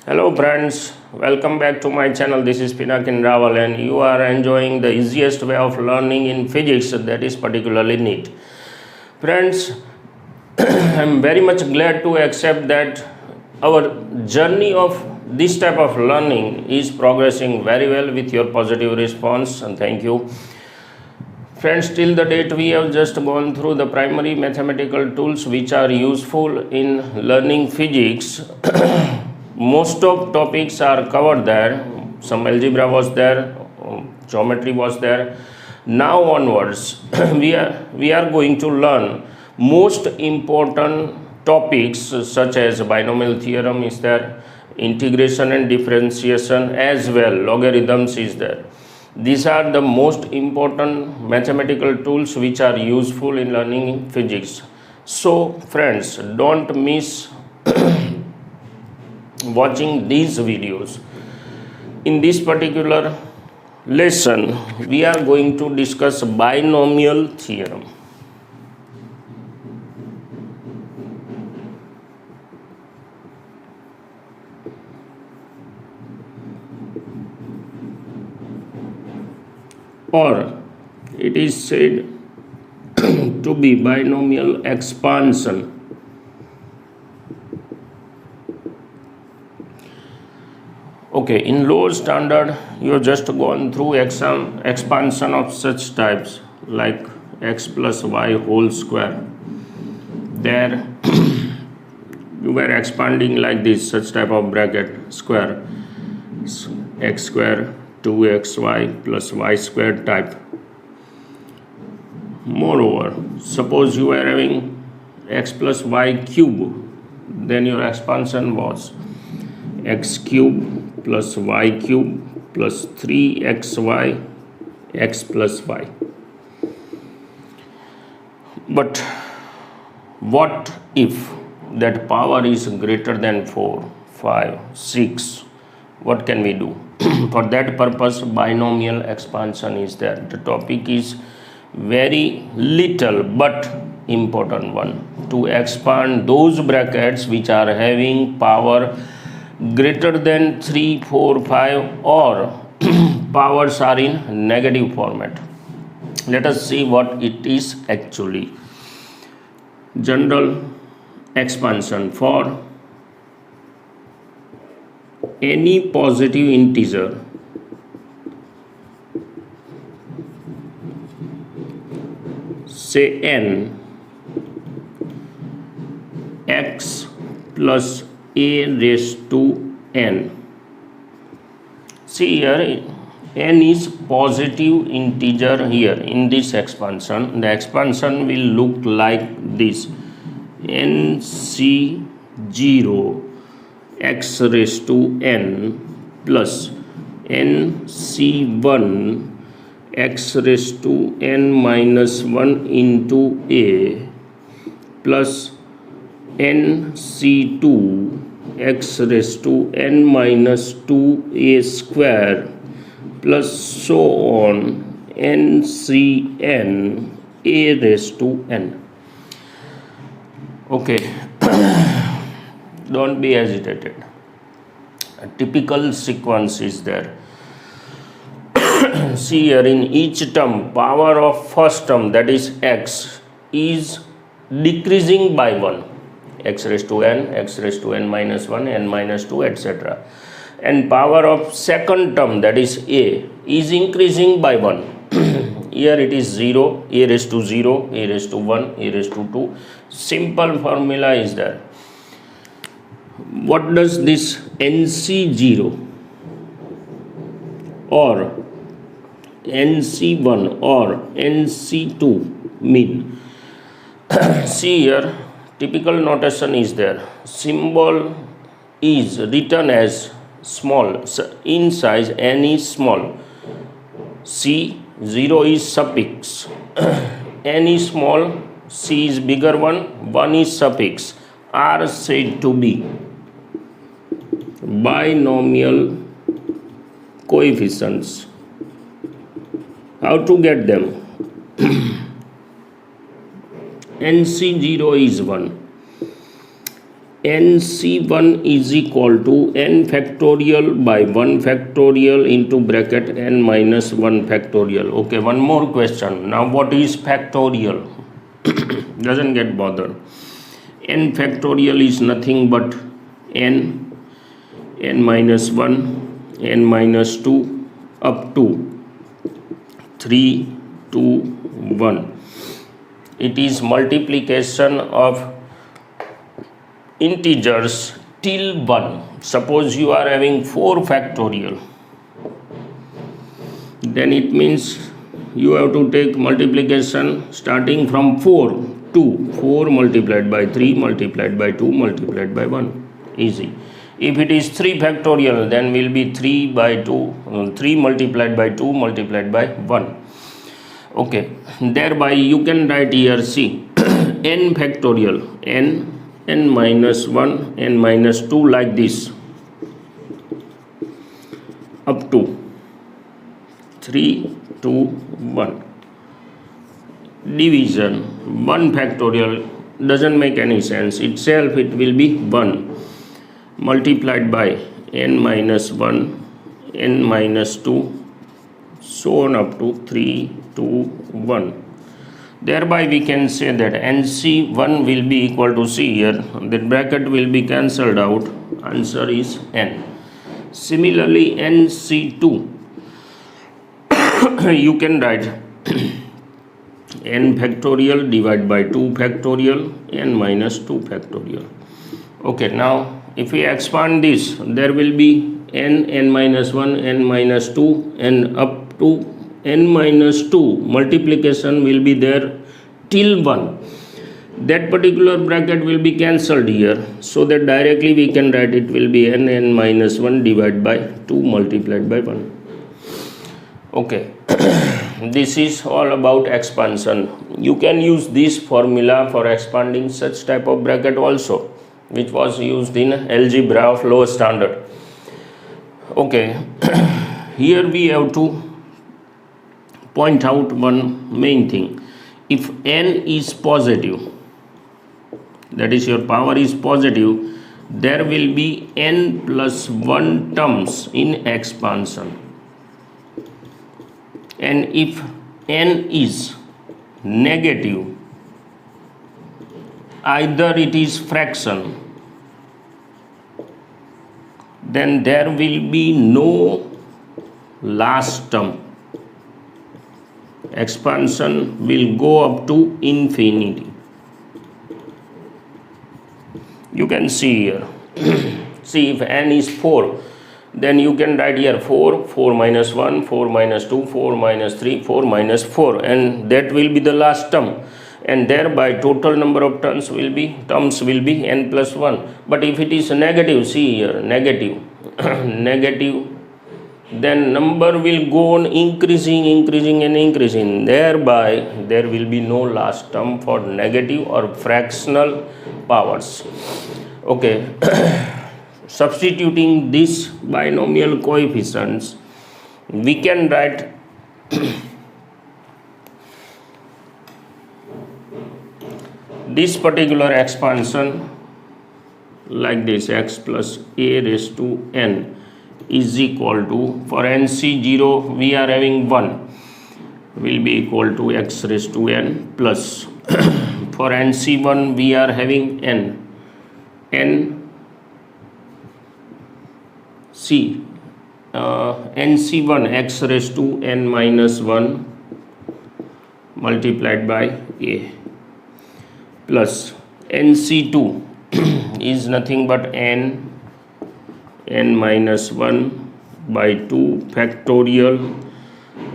Hello friends, welcome back to my channel. This is Pinakinsir and you are enjoying the easiest way of learning in physics, that is particularly neat. Friends, I am very much glad to accept that our journey of this type of learning is progressing very well with your positive response, and thank you. Friends, till the date we have just gone through the primary mathematical tools which are useful in learning physics. Most of topics are covered there. Some algebra was there, geometry was there. Now onwards, we are going to learn most important topics such as binomial theorem is there, integration and differentiation as well, logarithms is there. These are the most important mathematical tools which are useful in learning physics. So friends, don't miss watching these videos. In this particular lesson, we are going to discuss binomial theorem. Or it is said to be binomial expansion. Okay, in lower standard, you have just gone through expansion of such types like x plus y whole square. There, you were expanding like this, such type of bracket square, x square 2xy plus y square type. Moreover, suppose you are having x plus y cube, then your expansion was x cube plus y cube plus 3xy x plus y. But what if that power is greater than 4, 5, 6? What can we do? For that purpose, binomial expansion is there. The topic is very little but important one, to expand those brackets which are having power greater than 3, 4, 5 or powers are in negative format. Let us see what it is actually. General expansion for any positive integer say n, x plus a raised to n. See here, n is positive integer here in this expansion. The expansion will look like this: nc0 x raised to n plus nc1 x raised to n minus 1 into a plus nc2 x raised to n minus 2a square plus so on ncn a raised to n. Okay. Don't be agitated. A typical sequence is there. See here, in each term, power of first term, that is x, is decreasing by 1. X raised to n, x raised to n minus 1, n minus 2, etc. And power of second term, that is a, is increasing by 1. Here it is 0, a raised to 0, a raised to 1, a raised to 2. Simple formula is there. What does this nc0 or nc1 or nc2 mean? See here, typical notation is there. Symbol is written as small, in size n is small, c0 is suffix, n is small, c is bigger one is suffix, are said to be binomial coefficients. How to get them? nc0 is 1, nc1 is equal to n factorial by 1 factorial into bracket n minus 1 factorial. Okay, one more question. Now what is factorial? Doesn't get bothered. N factorial is nothing but n minus 1, n minus 2 up to 3 to 1. It is multiplication of integers till 1. Suppose you are having 4 factorial, then it means you have to take multiplication starting from 4 to 4 multiplied by 3 multiplied by 2 multiplied by 1. Easy. If it is 3 factorial, then will be 3 by 2, 3 multiplied by 2 multiplied by 1. Okay, thereby you can write here, see, n factorial, n minus 1, n minus 2, like this, up to 3 to 1. Division 1 factorial doesn't make any sense. Itself it will be 1 multiplied by n minus 1, n minus 2, so on up to 3 to 1. Thereby we can say that nc1 will be equal to, see here, that bracket will be cancelled out. Answer is n. Similarly, nc2 you can write n factorial divided by 2 factorial, n minus 2 factorial. Okay, now if we expand this, there will be n minus 1, n minus 2, and up to n minus 2 multiplication will be there till 1. That particular bracket will be cancelled here, so that directly we can write it will be n minus 1 divided by 2 multiplied by 1. Okay, this is all about expansion. You can use this formula for expanding such type of bracket also, which was used in algebra of lower standard. Okay, here we have to point out one main thing. If n is positive, that is your power is positive, there will be n plus 1 terms in expansion. And if n is negative, either it is fraction, then there will be no last term. Expansion will go up to infinity. You can see here. See, if n is 4, then you can write here 4, 4 minus 1, 4 minus 2, 4 minus 3, 4 minus 4, and that will be the last term, and thereby total number of terms will be n plus 1. But if it is negative, see here, negative negative, then number will go on increasing and increasing. Thereby there will be no last term for negative or fractional powers. Okay. Substituting these binomial coefficients, we can write this particular expansion like this: x plus a raised to n is equal to, for nc0 we are having 1, will be equal to x raised to n plus for nc1 we are having n nc1 x raised to n minus 1 multiplied by a plus nc2 is nothing but n minus 1 by 2 factorial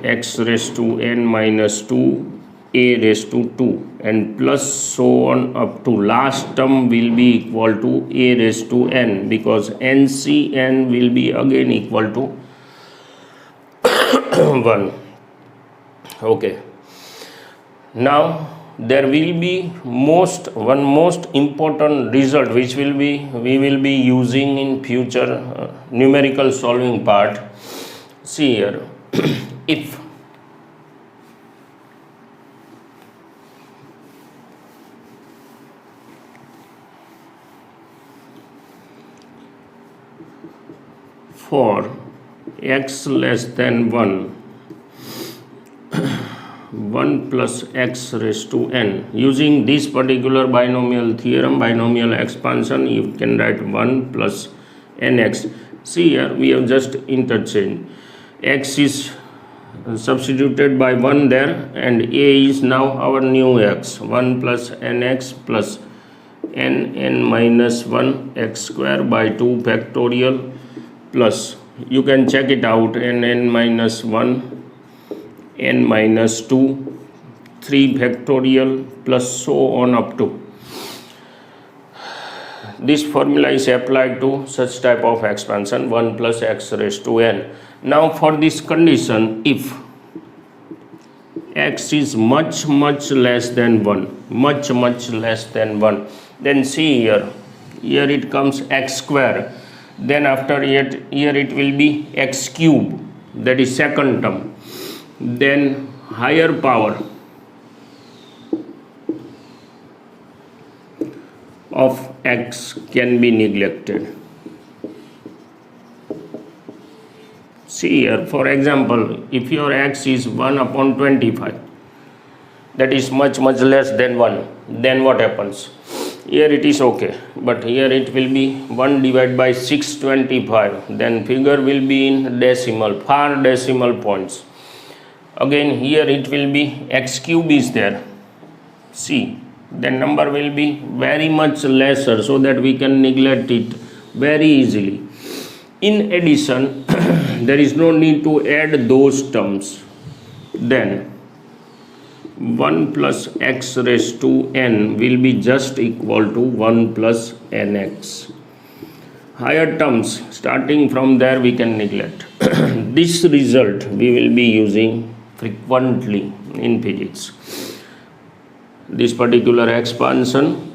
x raised to n minus 2 a raised to 2, and plus so on up to last term will be equal to a raised to n, because ncn will be again equal to 1. Okay, now there will be one most important result which we will be using in future numerical solving part. See here, if for x less than 1, 1 plus x raised to n. Using this particular binomial theorem, binomial expansion, you can write 1 plus nx. See here, we have just interchanged. X is substituted by 1 there, and a is now our new x. 1 plus nx plus n minus 1 x square by 2 factorial plus, you can check it out, n minus 1, n minus 2, 3 factorial plus so on up to. This formula is applied to such type of expansion, 1 plus x raised to n. Now for this condition, if x is much less than 1, much less than 1, then see here it comes x square, then after here it will be x cube, that is second term, then higher power of x can be neglected. See here, for example, if your x is 1 upon 25, that is much less than 1, then what happens? Here it is okay, but here it will be 1 divided by 625, then figure will be in decimal, far decimal points. Again here it will be x cube is there. See, the number will be very much lesser, so that we can neglect it very easily. In addition, there is no need to add those terms. Then 1 plus x raised to n will be just equal to 1 plus nx. Higher terms, starting from there, we can neglect. This result we will be using frequently in physics. This particular expansion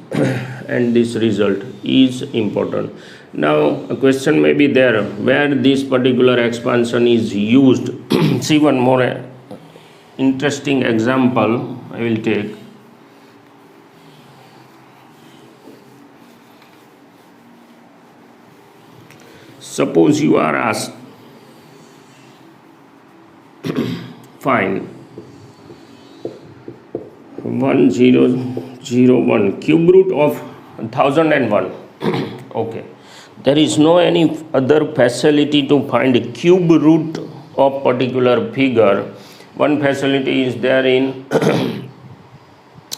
and this result is important. Now a question may be there, where this particular expansion is used. See, one more interesting example I will take. Suppose you are asked, find 1001 cube root of 1001. Okay, there is no any other facility to find cube root of particular figure. One facility is there in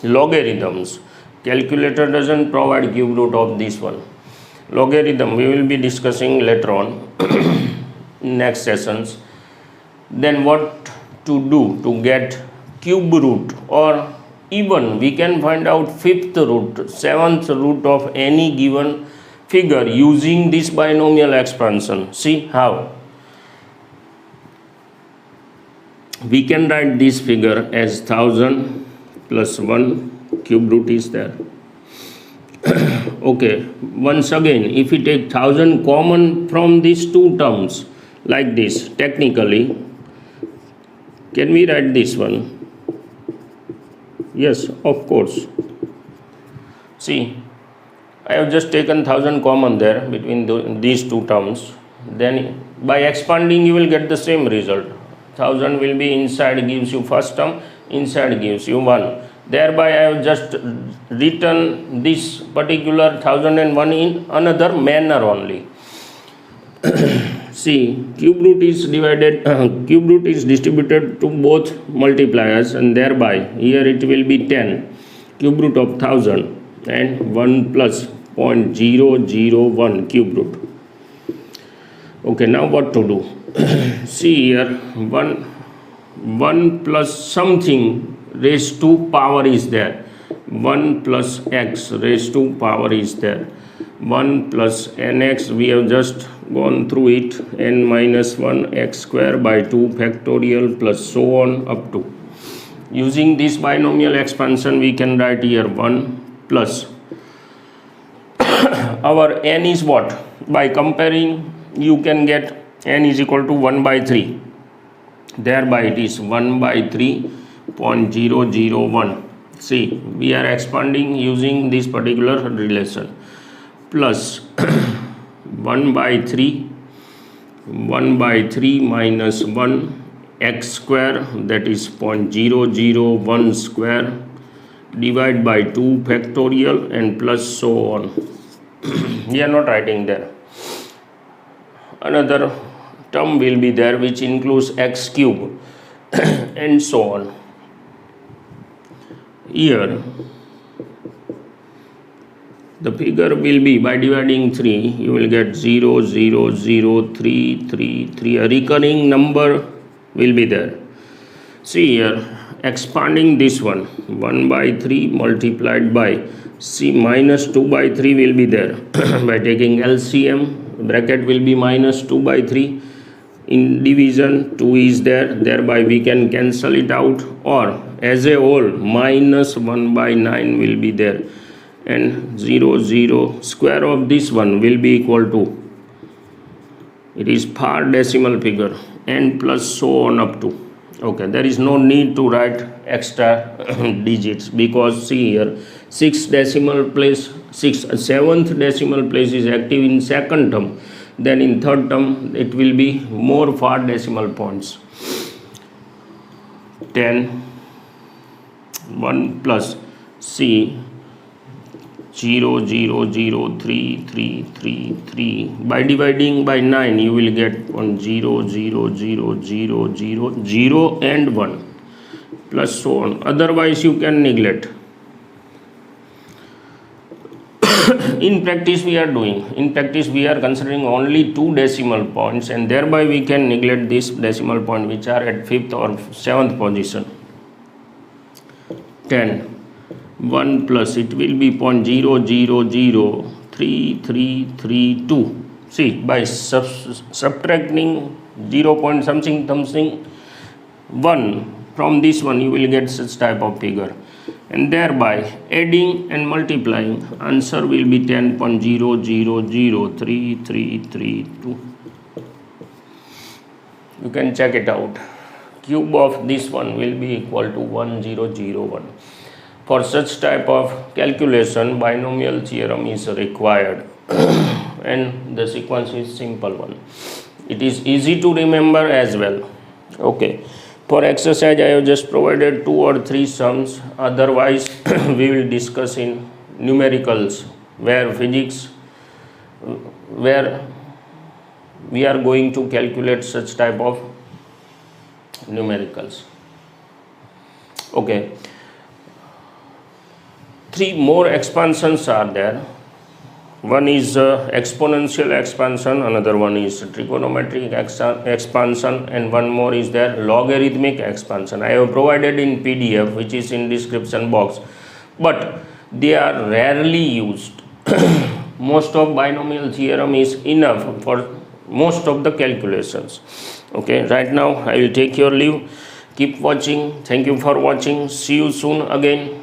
logarithms. Calculator doesn't provide cube root of this one. Logarithm we will be discussing later on next sessions. Then what to do to get cube root, or even we can find out fifth root, seventh root of any given figure using this binomial expansion. See how we can write this figure as 1000 plus 1 cube root is there. Okay, once again, if we take 1000 common from these two terms like this, technically, can we write this one? Yes, of course. See, I have just taken 1000 common there between these two terms. Then by expanding you will get the same result. 1000 will be inside, gives you first term, inside gives you 1. Thereby I have just written this particular 1001 in another manner only. See, cube root is distributed to both multipliers, and thereby here it will be 10 cube root of 1000 and 1 plus 0.001 cube root. Okay, now what to do? See here, 1 plus something raised to power is there. 1 plus x raised to power is there. 1 plus nx, we have just gone through it, n minus 1 x square by 2 factorial plus so on up to. Using this binomial expansion we can write here 1 plus our n is what? By comparing you can get n is equal to 1 by 3. Thereby it is 1 by 3.001. See, we are expanding using this particular relation, plus 1 by 3 1 by 3 minus 1 x square, that is 0.001 square, divide by 2 factorial and plus so on. We are not writing there. Another term will be there which includes x cube and so on. Here the figure will be, by dividing 3 you will get 0 0 0 3 3 3. A recurring number will be there. See here, expanding this one, 1 by 3 multiplied by c minus 2 by 3 will be there. By taking LCM, bracket will be minus 2 by 3. In division 2 is there, thereby we can cancel it out, or as a whole minus 1 by 9 will be there, and 0 0 square of this one will be equal to, it is par decimal figure, and plus so on up to. Okay, there is no need to write extra digits, because see here, 7th decimal place is active in second term, then in third term it will be more far decimal points. 10 1 plus c 0 0 0 3 3 3 3. By dividing by 9 you will get 1 0 0 0 0 0 0 and 1 plus so on. Otherwise you can neglect. In practice we are considering only 2 decimal points, and thereby we can neglect this decimal point which are at 5th or 7th position. 10 1 plus, it will be 0.00033332. See, by subtracting 0 point something 1 from this one you will get such type of figure, and thereby adding and multiplying, answer will be 10.00033332. You can check it out. Cube of this one will be equal to 1001. For such type of calculation, binomial theorem is required and the sequence is simple one. It is easy to remember as well. Okay. For exercise I have just provided 2 or 3 sums. Otherwise we will discuss in numericals, where we are going to calculate such type of numericals. Okay. 3 more expansions are there. One is exponential expansion, another one is trigonometric expansion, and one more is there logarithmic expansion. I have provided in PDF, which is in description box, but they are rarely used. Most of binomial theorem is enough for most of the calculations. Okay, right now I will take your leave. Keep watching. Thank you for watching. See you soon again.